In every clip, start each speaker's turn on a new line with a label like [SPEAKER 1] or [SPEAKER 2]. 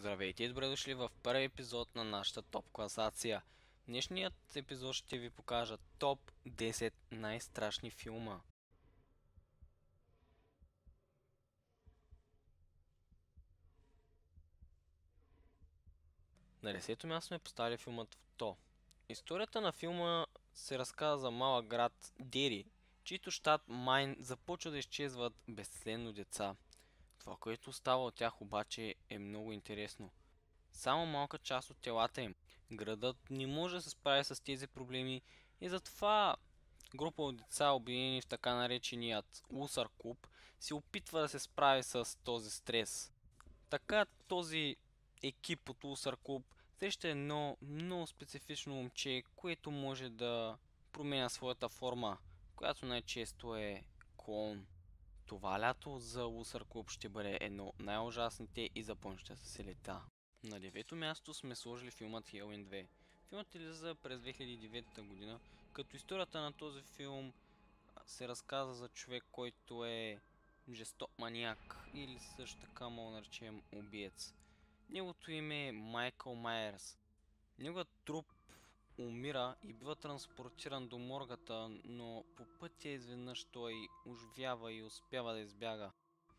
[SPEAKER 1] Здравейте и добре дошли в първи епизод на нашата топ класация. Днешният епизод ще ви покажа топ 10 най-страшни филма. На 10-то място сме поставили филмът в То. Историята на филма се разказва за малък град Дери, чийто щат Майн започва да изчезват безследно деца. Това, което става от тях обаче е много интересно. Само малка част от телата им. Градът не може да се справи с тези проблеми и затова група от деца, обединени в така нареченият Усър клуб, се опитва да се справи с този стрес. Така този екип от Усър клуб среща едно много специфично момче, което може да променя своята форма, която най-често е клоун. Това лято за Усър клуб ще бъде едно от най-ужасните и запомнящите се лета. На 9-то място сме сложили филмът Halloween 2. Филмът излиза през 2009 година, като историята на този филм се разказва за човек, който е жесток маняк или също така мога да наречем убиец. Неговото име е Майкъл Майерс. Неговият труп умира и бива транспортиран до моргата, но по пътя изведнъж той оживява и успява да избяга.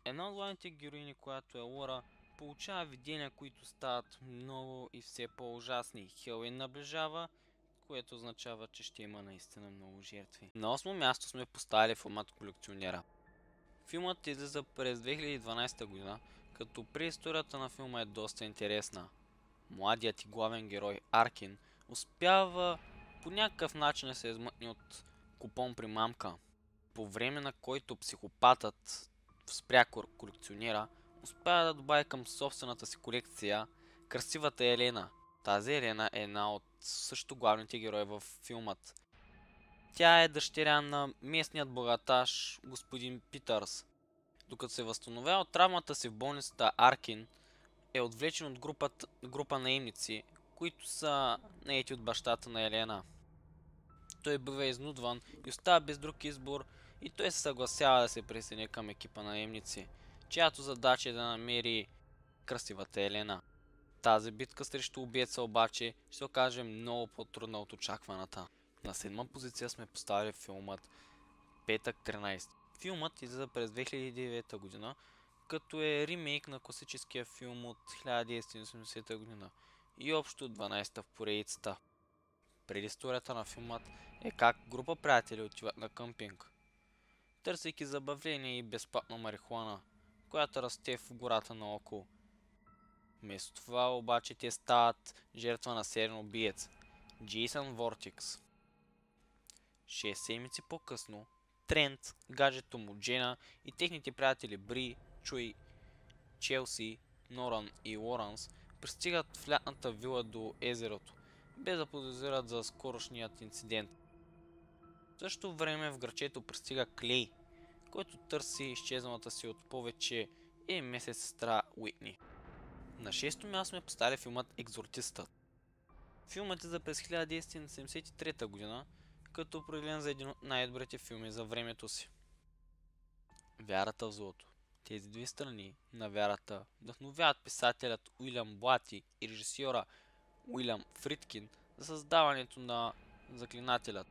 [SPEAKER 1] Една от главните героини, която е Лора, получава видения, които стават много и все по-ужасни. Хелоуин наближава, което означава, че ще има наистина много жертви. На 8 място сме поставили формат колекционера. Филмът излиза през 2012 година, като преисторията на филма е доста интересна. Младият и главен герой Аркин успява по някакъв начин да се измъкне от купон при мамка, по време на който психопатът спря колекционера, успя да добави към собствената си колекция красивата Елена. Тази Елена е една от също главните герои в филмът. Тя е дъщеря на местният богаташ господин Питърс. Докато се възстановява от травмата си в болницата, Аркин е отвлечен от група наемници, които са наети от бащата на Елена. Той бива изнудван и остава без друг избор и той се съгласява да се присъедини към екипа на наемници, чиято задача е да намери красивата Елена. Тази битка срещу убиеца обаче ще се окаже много по-трудна от очакваната. На 7-ма позиция сме поставили филмът Петък 13. Филмът излиза през 2009 година, като е ремейк на класическия филм от 1980 година и общо 12-та в поредицата. Предисторията на филмът е как група приятели отиват на къмпинг, търсейки забавление и безплатна марихуана, която расте в гората наоколо. Вместо това обаче те стават жертва на сериен убиец Джейсън Вортикс. 6 седмици по-късно Трент, гаджето му Джена и техните приятели Бри, Чуй, Челси, Норан и Лоранс пристигат в лятната вила до езерото, без да подозират за скорошният инцидент. В същото време в грачето пристига Клей, който търси изчезналата си от повече месец сестра Уитни. На 6-то място сме поставили филмът Екзорцистът. Филмът е за през 1973 година, като определен за един от най-добрите филми за времето си. Вярата в злото. Тези две страни на вярата вдъхновяват писателят Уилям Блати и режисьора Уилям Фридкин за създаването на Заклинателят.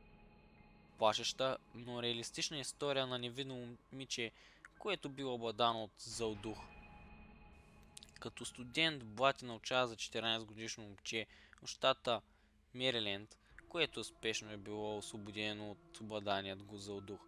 [SPEAKER 1] Плашеща, но реалистична история на невидимо момиче, което било обладано от зъл дух. Като студент Блати научава за 14 годишно момче от щата Мериленд, което успешно е било освободено от обладаният го зъл дух.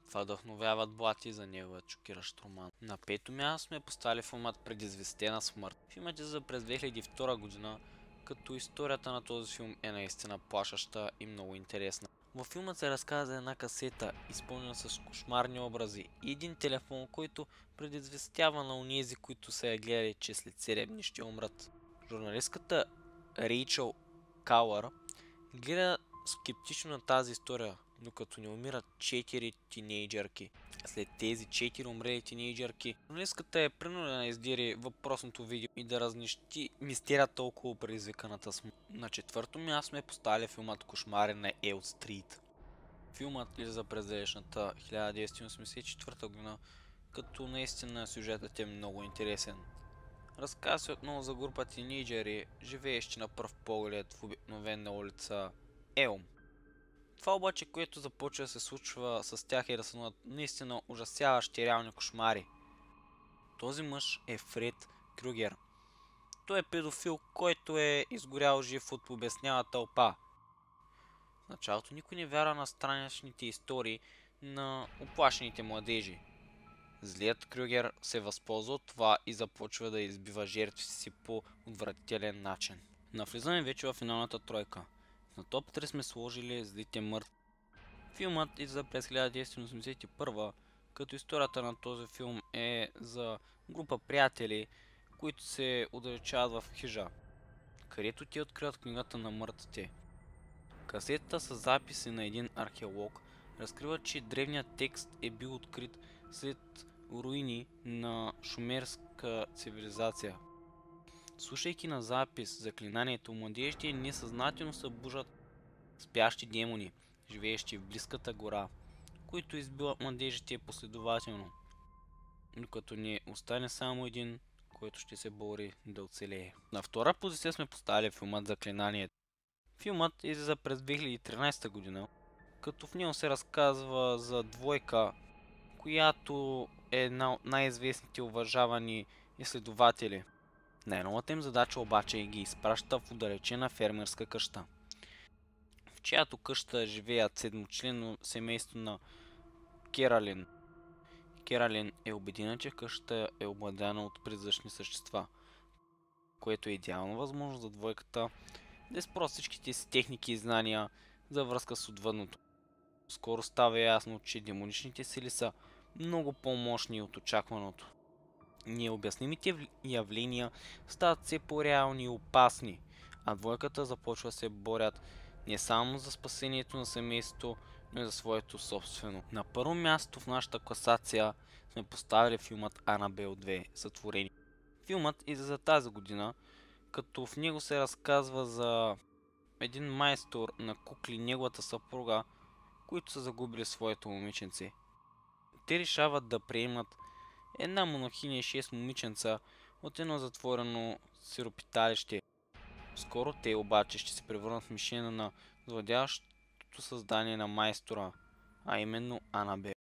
[SPEAKER 1] Това вдъхновяват Блати за неговият шокиращ роман. На 5-то място сме поставили филмът Предизвестена смърт. Филмът е за през 2002 година, като историята на този филм е наистина плашеща и много интересна. Във филмът се разказва за една касета, изпълнена с кошмарни образи и един телефон, който предизвестява на онези, които са я гледали, че след 7 дни ще умрат. Журналистката Рейчъл Кауър гледа скептично на тази история, докато не умират 4 тинейджърки. След тези 4 умрели тинейджърки, журналистката е принудена да издири въпросното видео и да разнищи мистерията около предизвиканата смърт. На 4-то място сме поставили филмът Кошмари на Елм Стрит. Филмът излиза през далечната 1984 година, като наистина сюжетът е много интересен. Разказва се отново за група тинейджери, живеещи на пръв поглед в обикновена улица Елм. Това обаче, което започва да се случва с тях е да са наистина ужасяващи реални кошмари. Този мъж е Фред Крюгер. Той е педофил, който е изгорял жив от побесняла тълпа. В началото никой не вярва на страничните истории на оплашените младежи. Злият Крюгер се възползва от това и започва да избива жертвите си по отвратителен начин. Навлизаме вече в финалната тройка. На топ 3 сме сложили Злите мъртви. Филмът излиза през 1981, като историята на този филм е за група приятели, които се отдалечават в хижа, където те откриват книгата на мъртвите. Касетата с записи на един археолог разкрива, че древният текст е бил открит след руини на шумерска цивилизация. Слушайки на запис заклинанието, младежите несъзнателно събуждат спящи демони, живеещи в близката гора, които избиват младежите последователно, докато не остане само един, който ще се бори да оцелее. На втора позиция сме поставили филмът Заклинанието. Филмът излиза през 2013 година, като в него се разказва за двойка, която е една от най-известните уважавани изследователи. Най-новата им задача обаче ги изпраща в отдалечена фермерска къща, в чиято къща живеят седмочленно семейство на Кералин. Кералин е убедена, че къщата е обладана от призрачни същества, което е идеална възможност за двойката да изпробва всичките си техники и знания за връзка с отвъдното. Скоро става ясно, че демоничните сили са много по-мощни от очакваното. Необяснимите явления стават все по-реални и опасни, а двойката започва да се борят не само за спасението на семейството, но и за своето собствено. На първо място в нашата класация сме поставили филмът Анабел 2 Сътворение. Филмът излиза за тази година, като в него се разказва за един майстор на кукли и неговата съпруга, които са загубили своето момиченце. Те решават да приемат една монахиня и 6 момиченца от едно затворено сиропиталище. Скоро те обаче ще се превърнат в мишена на злодяващото създание на майстора, а именно Анабел.